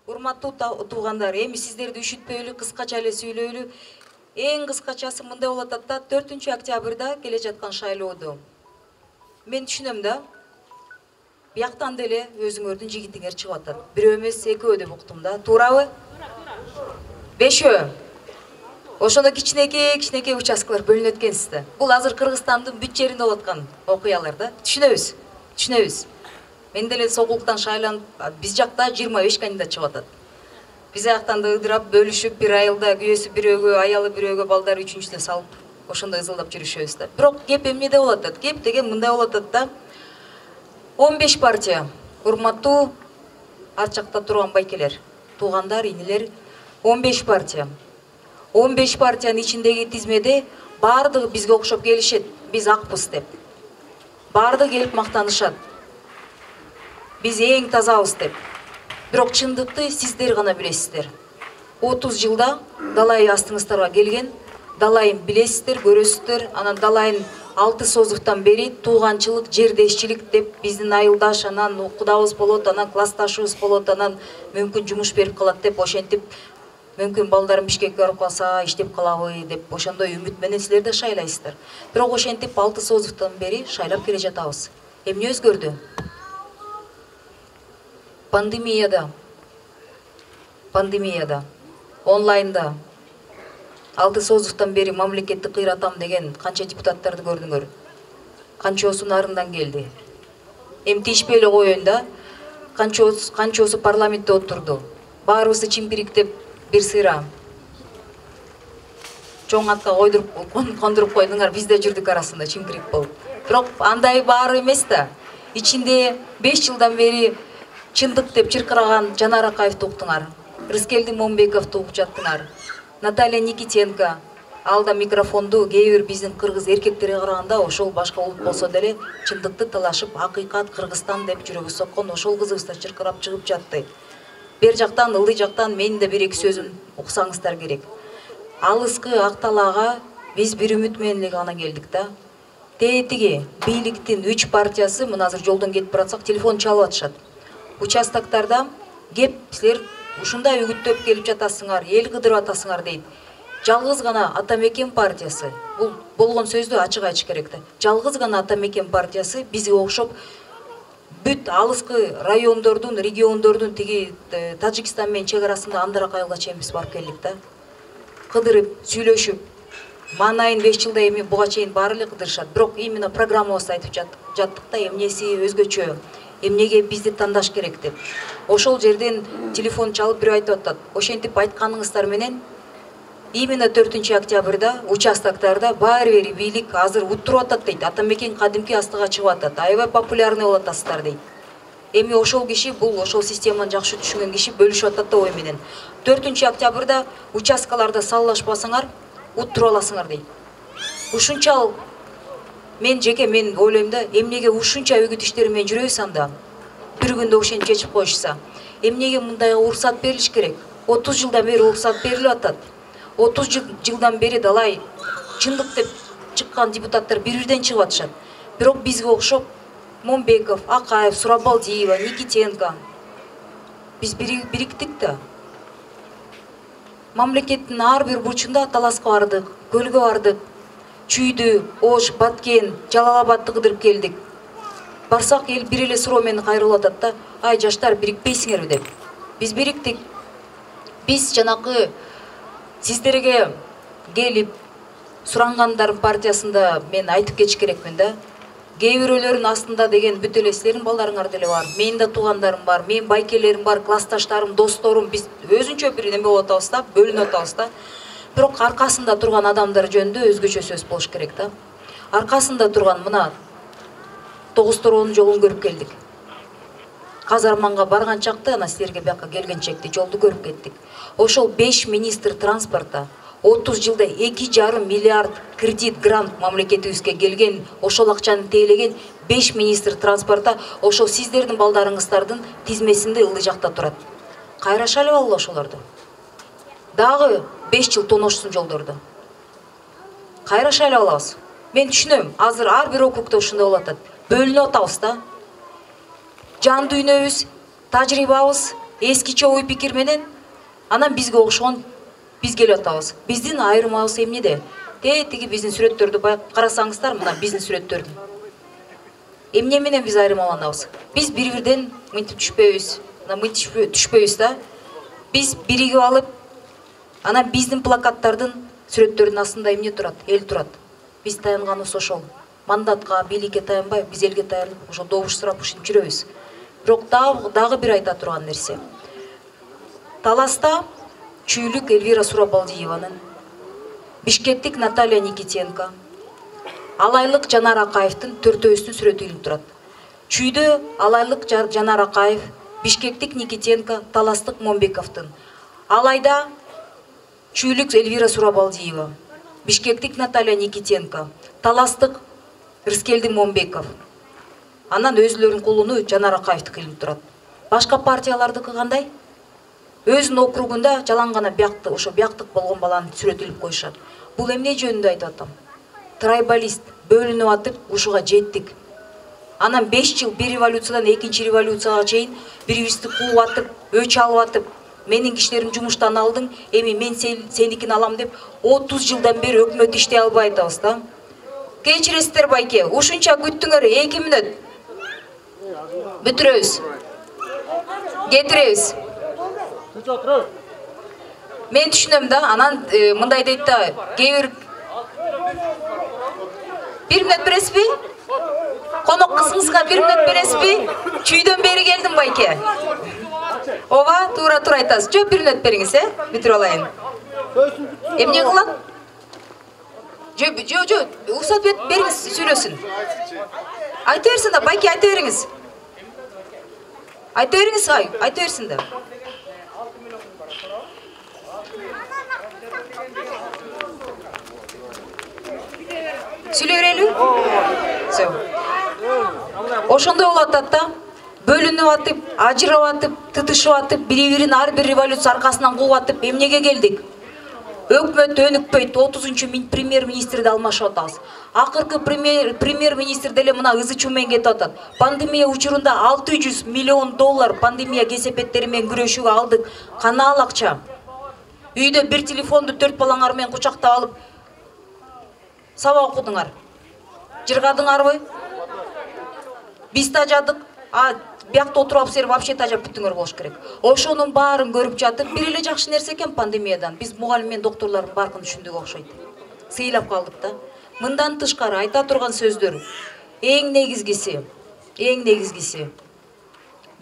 Урматтуу туугандар, эми сиздерди үшүтпөйлү, кыскача эле сүйлөйлү. Эң кыскачасы мындай болуп атат да, 4 октябрда келе жаткан шайлоодо. Мен түшүнөм да. Бияктан деле өзүңөрдүн жигитиңер чыгып атат. Бирөө эмес, экөө деп уктум да. Туурабы? Бешөө. Ошондо кичинекей участкалар бөлүнөт экенсиз да. Бул азыр Кыргызстандын бүт жеринде болуп аткан окуялар да. Түшүнөбүз. Мен деле сокулуктан шайланып, биз жакта 25 кандидат чыгып атат. Биз аяктан да ыдырап, бөлүшүп, бир айылда күйөөсү бирөөгө, аялы бирөөгө, балдары үчүнчүсүнө салып, ошондой ызылдап жүрүшөбүз да. Бирок кеп эмнеде болуп атат? Кеп деген мындай болуп атат да. 15 партия, урматтуу арт жакта турган байкелер, туугандар, инилер, 15 партия. 15 партиянын ичиндеги тизмеде баардыгы бизге окшоп келишет, биз акпыз деп. Баардыгы келип мактанышат. Биз эң тазабыз деп. Бирок чындыкты сиздер гана билесиздер. 30 жылда далай астыңыздарга келген, далайын билесиздер, көрөсүздөр, анан далайын 6 созуктан бери тууганчылык, жердешчилик деп биздин айылдаш, анан кудабыз болот, анан классташыбыз болот, анан мүмкүн жумуш берип калат деп, ошентип мүмкүн балдарым Бишкекке барып калса иштеп калабы деп ошондой үмүт менен силер да шайлайсыздар. Бирок ошентип 6 созуктан бери шайлап келе жатабыз. Эмне өзгөрдү? Пандемияда, онлайнда 6 созуктан бери мамлекетти кыйратам деген канча депутаттарды көрдүңөр? Канчоосу нарындан келди? Эми тийишпей эле коеюн да. Канчоосу парламентте отурду? Баарыбызды чимпириктеп бир сыйра чоң атка кондуруп койдуңар, биз да жүрдүк арасында чимпирик болуп. Бирок андай баары эмес да. Ичинде 5 жылдан бери чындык деп чыркыраган Жанар Акаевди уктуңар. Рыскелди Момбековду угуп жаттыңар. Наталья Никитенко алда микрофонду кээ бир биздин кыргыз эркектерге караганда ошол башка улут болсо деле чындыкты талашып, акыйкат Кыргызстан деп жүрөгү соккон ошол кызыбыз да чыркырап чыгып жатты. Бер жактан, ылдый жактан менин да бир эки сөзүм уксаңыздар керек. Алыскы Акталаага биз бир үмүт менен эле гана келдик да. Тетиги бийликтин 3 партиясы мына азыр жолдон кетип баратсак телефон чалып атышат. Участоктарда кеп силер ушундай үгүттөп келип жатасыңар, эл кыдырып атасыңар дейт. Жалгыз гана Атамекен партиясы, бул болгон сөздү ачык айтыш керек да. Жалгыз гана Атамекен партиясы бизге окшоп бүт алыскы райондордун, региондордун тиги Тажикстан менен чек арасында Андаракайга чейин биз барып келдик да. Кыдырып, сүйлөшүп, манайын 5 жылда эми буга чейин баары эле кыдырышат. Бирок именно программабызды айтып жаттык да, эмнеси өзгөчө, эмнеге бизди тандаш керек деп. Ошол жерден телефон чалып бирөө айтып атат. Ошентип айтканыңыздар менен именно 4 октябрда участоктарда баары бир бийлик азыр уттуруп атат дейт. Атамекен кадимки астыга чыгып атат. Аябай популярный болуп атасыздар дейт. Эми ошол киши, бул ошол системаны жакшы түшүнгөн киши бөлүшүп атат да ой менен. 4 октябрда участкаларда саллашпасаңар, уттуруп аласыңар дейт. Ушунчалык мен ойлойм да, эмнеге ушунча үгүт иштери менен жүрөбүз анда? Бир күндө ошентип чечип коюшса, эмнеге мындайга уруксат берилиш керек? 30 жылдан бери уруксат берилип атат. 30 жылдан бери далай чындык деп чыккан депутаттар бир-бирден чыгып атышат. Бирок бизге окшоп Момбеков, Акаев, Сурабалдиева, Никитенко биз бириктик да. Мамлекеттин ар бир бурчунда Таласка бардык, Көлгө бардык, Чүйдү, Ош, Баткен, Жалал-Абадты кыдырып келдик. Барсак эл бир эле суроо менен кайрылып атат да, ай жаштар бирикпейсиңерби деп. Биз бириктик. Биз жанакы сиздерге келип сурангандар партиясында мен айтып кетиш керекмин да. Кээ бирөөлөрүнүн астында деген бүт эле силердин балдарыңар деле бар. Менин да туугандарым бар, менин байкелерим бар, классташтарым, досторум, биз өзүнчө бир неме болуп атабыз да, бөлүнүп атабыз да. Бирок аркасында турган адамдар жөнүндө өзгөчө сөз болуш керек да. Аркасында турган мына Тогуз-Тороонун жолун көрүп келдик. Казарманга барган чакты, ана силерге бияка келген чекти жолду көрүп кеттик. Ошол 5 министр транспорта 30 жылда 2,5 миллиард кредит грант мамлекетибизге келген, ошол акчаны тейлеген 5 министр транспорта ошол сиздердин балдарыңыздардын тизмесинде ылдый жакта турат. Кайраша албалы ошолорду. Дагы 5 жыл тоношсун жолдорду. Кайраша алабыз. Мен түшүнөм, азыр ар бир округда ушундай болуп атат. Бөлүнүп атабыз да. Жан дүйнөбүз, тажрыйбабыз, эскиче ой пикир менен анан бизге окшогон биз келип атабыз. Биздин айырмабыз эмнеде? Тиги биздин сүрөттөрдү карасаңыздар, мына биздин сүрөттөрдү. Эмне менен биз айырмаланабыз? Биз бири-бирден мынтип түшпөйбүз да. Биз биригип алып, анан биздин плакаттардын сүрөттөрдүн астында эмне турат? Эл турат. Биз таянганыбыз ошол. Мандатка, бийликке таянбай, биз элге таянып, ошо добуш сурап ушинтип жүрөбүз. Бирок дагы бир айта турган нерсе. Таласта чүйлүк Эльвира Сурабалдиеванын, Бишкектик Наталья Никитенко, Алайлык Жанар Акаевдин төртөөсүнүн сүрөтү илинип турат. Чүйдө Алайлык Жанар Акаев, Бишкектик Никитенко, Таластык Момбековдун. Алайда чүйлүк Эльвира Сурабалдиева, Бишкектик Наталья Никитенко, Таластык Рыскелди Момбеков. Анан өзүлөрүнүн кулуну Жанар Акаевдики илинип турат. Башка партиялардыкы кандай? Өзүнүн округунда жалаң гана бияктык, ошо бияктык болгон баланы сүрөт илип коюшат. Бул эмне жөнүндө айтып атам? Трайбалист, бөлүнүп атып, ушуга жеттик. Анан 5 жыл бир революциядан экинчи революцияга чейин бири-бирибизди кууп атып, өч алып атып, менин кишилерим жумуштан алдың, эми мен сеникин алам деп 30 жылдан бери өкмөт иштей албай атабыз да. Кечиресиздер байке, ушунча күттүңөр, 2 мүнөт. Бүтүрөбүз. Кетиребиз. Мен түшүнөм да, анан мындай дейт да, кээ бир мүнөт бересизби? Конок кызыңызга 1 мүнөт бересизби? Чүйдөн бери келдим байке. Ооба, туура айтасыз. Жок, 1 мүнөт бериңиз, бүтүрүп алайын. Эмне кылат? Жок, уруксат бериңиз, сүйлөсүн. Айта берсин да, байке, айта бериңиз. Айта бериңиз, айта берсин да. Сүйлөй берели? Все. Ошондой болуп атат да. Бөлүнүп атып, ажырап атып, тытышып атып, бири-бирин ар бир революция аркасынан кууп атып, эмнеге келдик? Өкмөт өнүкпөйт, 30-чу премьер-министрди алмашып атабыз. Акыркы премьер-министр деле мына ызы-чуу менен кетип атат. Пандемия учурунда 600 миллион доллар пандемия кесепеттери менен күрөшүүгө алдык. Кана ал акча? Үйдө бир телефонду 4 балаңар менен кучактап алып сабак окудуңар. Жыргадыңарбы? Биз тажадык. Биякта отуруп алып, вообще тажап бүттүңөр болуш керек. Ошонун баарын көрүп жатып, бир эле жакшы нерсе экен пандемиядан. Биз мугалим мен доктурлардын баркын түшүндүк окшойт. Сыйлап калдык да. Мындан тышкары айта турган сөздөр эң негизгиси.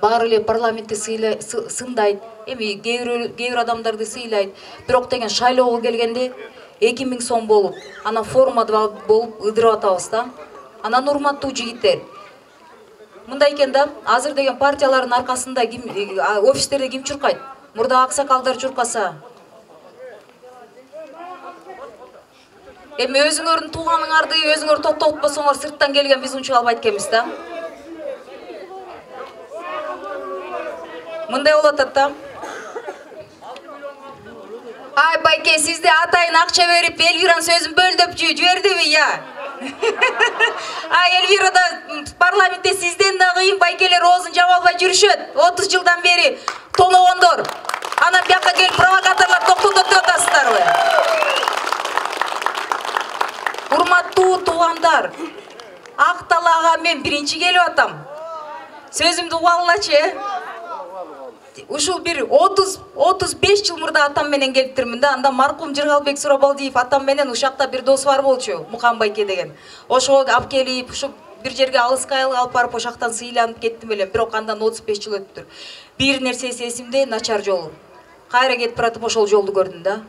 Баары эле парламентти сындайт, эми кээ бир адамдарды сыйлайт. Бирок деген шайлоого келгенде 2000 сом болуп, анан формада болуп ыдырып атабыз да. Анан урматтуу жигиттер, мындай экен да, азыр деген партиялардын аркасында офистерде ким чуркайт? Мурда аксакалдар чуркаса. Эми өзүңөрдүн тууганыңарды өзүңөр токтотпосоңор, сырттан келген биз унчуп албайт экенбиз да. Мындай болуп атат да. Ай байке, сизде атайын акча берип, Эльвиранын сөзүн бөлдөп жибердиби, я? Эльвира да парламентте сизден да кыйын байкелер оозун жаба албай жүрүшөт. 30 жылдан бери томогондор. Анан бияка келип провокаторлор токтотот деп атасыздарбы? Урматтуу туугандар, ак талаага мен биринчи келип атам. Сөзүмдү угуп алгылачы, Ушул бир 30-35 жыл мурда атам менен келиптирмин да. Анда маркум Жыргалбек Сурабалдиев атам менен ушакта бир досу бар болчу, Мукан байке деген. Ошого алып келип, ушу бир жерге алыска алып барып ошактан сыйланып кеттим эле. Бирок андан 35 жыл өттүр. Бир нерсеси эсимде, начар жол. Кайра кетип баратып ошол жолду көрдүм да.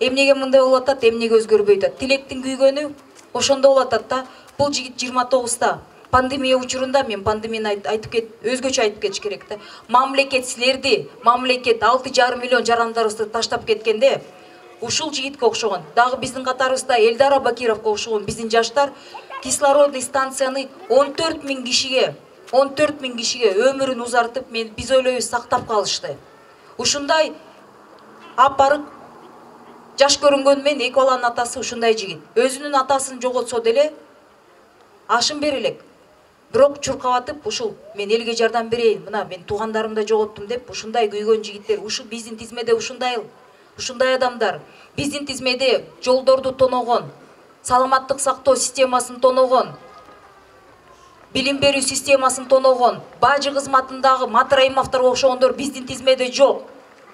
Эмнеге мындай болуп атат, эмнеге өзгөрбөйт атат? Тилектин күйгөнү ошондо болуп атат да. Бул жигит 29-та. Пандемия учурунда мен пандемияны өзгөчө айтып кетиш керек да. Мамлекет силерди, мамлекет 6,5 миллион жарандарыбызды таштап кеткенде, ушул жигитке окшогон, дагы биздин катарыбызда Элдара Бакировго окшогон биздин жаштар кислородный станцияны 14 000 кишиге өмүрүн узартып, биз ойлойбуз сактап калышты. Ушундай апарык жаш көрүнгөн мен эки баланын атасы ушундай жигит. Өзүнүн атасын жоготсо деле ашын берелек. Бирок чуркап ушул мен элге жардам берейин, мына мен туугандарымды жоготтум деп ушундай күйгөн жигиттер, ушул биздин тизмеде ушундай адамдар, биздин тизмеде жолдорду тоногон, саламаттык сактоо системасын тоногон, билим берүү системасын тоногон, бажы кызматындагы Матраимовдорго окшогондор биздин тизмеде жок.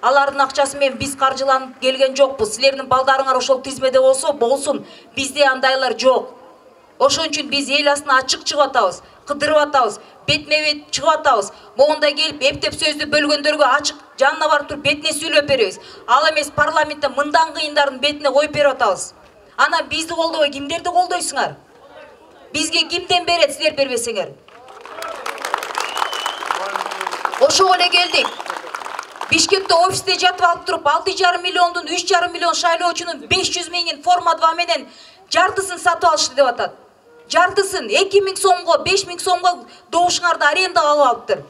Алардын акчасы менен биз каржыланып келген жокпуз. Силердин балдарыңар ошол тизмеде болсун, бизде андайлар жок. Ошон үчүн биз эл астына ачык чыгып атабыз, кыдырып атабыз, бетме-бет чыгып атабыз. Могунда келип эптеп сөздү бөлгөндөргө ачык жанына барып туруп бетине сүйлөп беребиз. Ал эмес парламентте мындан кыйындардын бетине коюп берип атабыз. Ана бизди колдобой кимдерди колдойсуңар? Бизге кимден берет, силер бербесеңер? Ошого эле келдик. Бишкекте офисте жатып алып туруп 6,5 миллиондун 3,5 миллион шайлоочунун 500 миңин форма 2 менен жартысын сатып алышты деп атат. Жартысын 2.000 сомго, 5.000 сомго добушуңарды арендага алып алыптыр.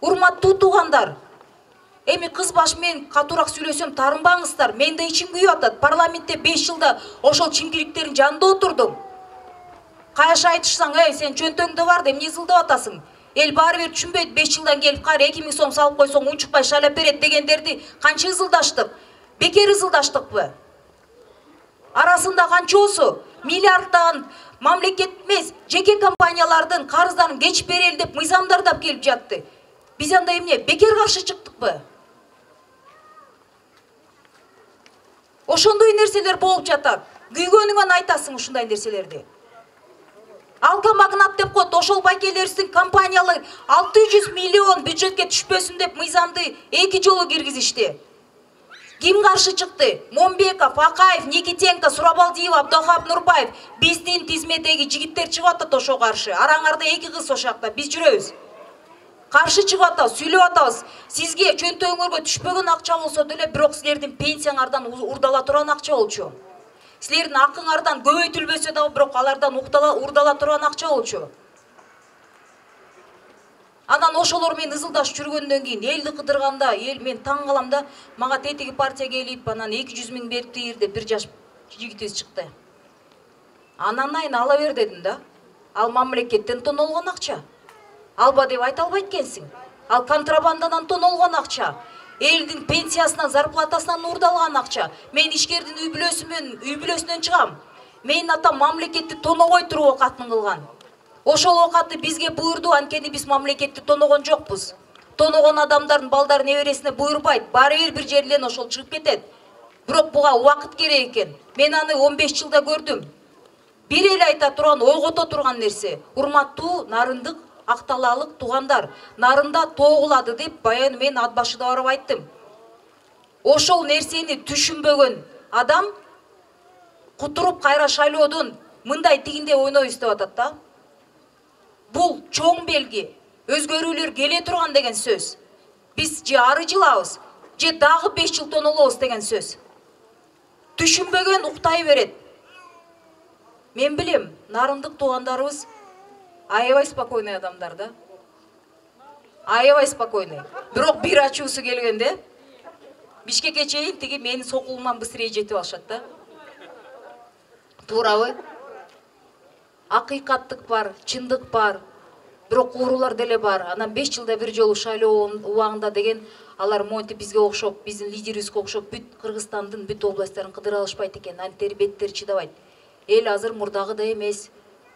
Урматтуу туугандар, эми кыз баш менен катуураак сүйлөсөм тарынбаңыздар. Мен да ичим күйүп атат. Парламентте 5 жылда ошол чимкириктердин жанында отурдум. Кайша айтышсаң, сен чөнтөңдө бар деп эмне ызылдап атасың? Эл баары бир түшүнбөйт, 5 жылдан келип кайра 2.000 сом салып койсоң унчукпай шайлап берет дегендерди канча ызылдаштык? Бекер ызылдаштыкпы? Арасында канчосу миллиардтаган мамлекет эмес, жеке компаниялардын карыздарын кечип берели деп мыйзамдардап келип жатты. Биз анда эмне бекер каршы чыктыкпы? Ошондой нерселер болуп жатат. Күйгөнүңөн айтасың ушундай нерселерди. Алка магнат деп коет, ошол байкелерибиздин компаниялар 600 миллион бюджетке түшпөсүн деп мыйзамды 2 жолу киргизишти. Ким каршы чыкты? Момбеков, Акаев, Никитенко, Сурабалдиева, Абдохап Нурбаев. Биздин тизмедеги жигиттер чыгып атат ошого каршы. Араңарда 2 кыз ошол жакта, биз жүрөбүз. Каршы чыгып атабыз, сүйлөп атабыз. Сизге чөнтөгүңөргө түшпөгөн акча болсо деле, бирок силердин пенсияңардан урдала турган акча болчу. Силердин акыңардан көбөйтүлбөсө да, бирок алардан урдала турган акча болчу. Анан ошолор менен ызылдашып жүргөндөн кийин элди кыдырганда, эл мен таң калам да, мага тетиги партия келип, анан 200 миң бериптир деп бир жаш жигитибиз чыкты. Анан айын ала бер дедим да. Ал мамлекеттен тонолгон акча. Алба деп айта албайт экенсиң. Ал контрабандадан тонолгон акча. Элдин пенсиясынан, зарплатасынан урдалган акча. Мен ишкердин үй бүлөсүнөн чыгам. Менин атам мамлекетти тонобой туруп оокатын кылган. Ошол оокатты бизге буйрду, анткени биз мамлекетти тоногон жокпуз. Тоногон адамдардын балдары небересине буйрбайт, баары бир жерлен ошол чыгып кетет. Бирок буга убакыт керек экен. Мен аны 15 жылда көрдүм. Бир эле айта турган, ойгото турган нерсе. Урматтуу нарындык, акталаалык туугандар, нарында тоогулады деп баягы мен ат башыда барып айттым. Ошол нерсени түшүнбөгөн адам кутуруп кайра шайлоодон мындай тигинде ойнойбуз деп атат да. Бул чоң белги, өзгөрүүлөр келе турган деген сөз. Биз же ары жылабыз, же дагы 5 жыл тонолобуз деген сөз. Түшүнбөгөн уктай берет. Мен билем, нарындык туугандарыбыз аябай спокойный адамдар да. Аябай спокойный. Бирок бир ачуусу келгенде Бишкекке чейин тиги менин сокулуман быстрее жетип алышат да. Туурабы? Акыйкаттык бар, чындык бар, бирок уурулар деле бар. Анан 5 жылда бир жолу шайлоо убагында деген алар монтип бизге окшоп, биздин лидерибизге окшоп бүт Кыргызстандын бүт областтарын кыдыра алышпайт экен. Антери беттери чыдабайт. Эл азыр мурдагыдай эмес.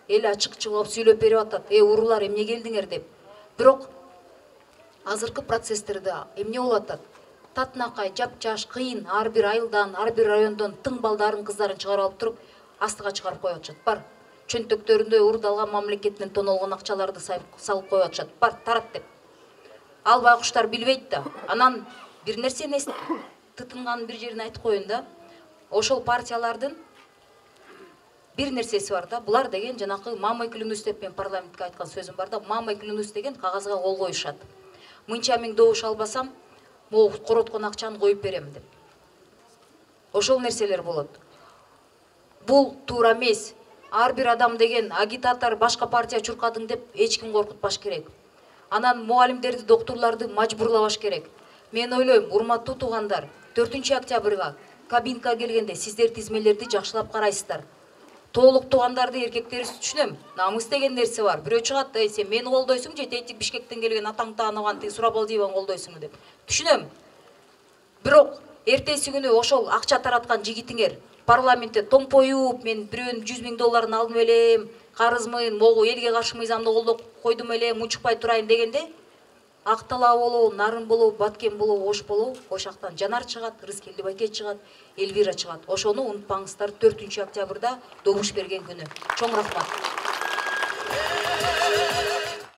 Эл ачык чыгып сүйлөп берип атат. Уурулар эмне келдиңер деп. Бирок азыркы процесстерде эмне болуп атат? Татынакай, жапжаш, кыйын, ар бир айылдан, ар бир райондон тың балдарын, кыздарын чыгарып алып туруп, астыга чыгарып коюп атышат. Бар. Чөнтөктөрүндө урдалган мамлекеттен тонолгон акчаларды салып коюп атышат. Бар, тарат деп. Ал байкуштар билбейт да. Анан бир нерсени тытынган бир жерин айтып коеюн да. Ошол партиялардын бир нерсеси бар да. Булар деген жанакы мамой клянусь деп мен парламентке айткан сөзүм бар да. Мамой клянусь деген кагазга кол коюшат. Мынча миң добуш албасам, могу короткон акчаны коюп берем деп. Ошол нерселер болот. Бул туура эмес. Ар бир адам деген агитатор, башка партия чуркадың деп эч ким коркутпаш керек. Анан мугалимдерди, доктурларды мажбурлабаш керек. Мен ойлойм, урматтуу туугандар, 4 октябрга кабинка келгенде сиздер тизмелерди жакшылап карайсыздар. толук туугандарды эркектер түшүнөм. Намыс деген нерсе бар. Бирөө чыгат да, сен мени колдойсуң же Тетик Бишкектен келген атаң таанаган тиги Сурабалдиеваны колдойсуңбу деп. Түшүнөм. Бирок эртеси күнү ошол акча тараткан жигитиңер парламентте томпоюп, мен бирөөнүн 100 000 долларын алдым элем, карызмын, могу элге каршы мыйзамды колдоп койдум элем, унчукпай турайын дегенде, Актала болобу, Нарын болобу, Баткен болобу, Ош болобу, ошактан Жанар чыгат, Рыскелди Байке чыгат, Элвира чыгат. Ошону унутпаңыздар, 4 октябрда добуш берген күнү. Чоң рахмат.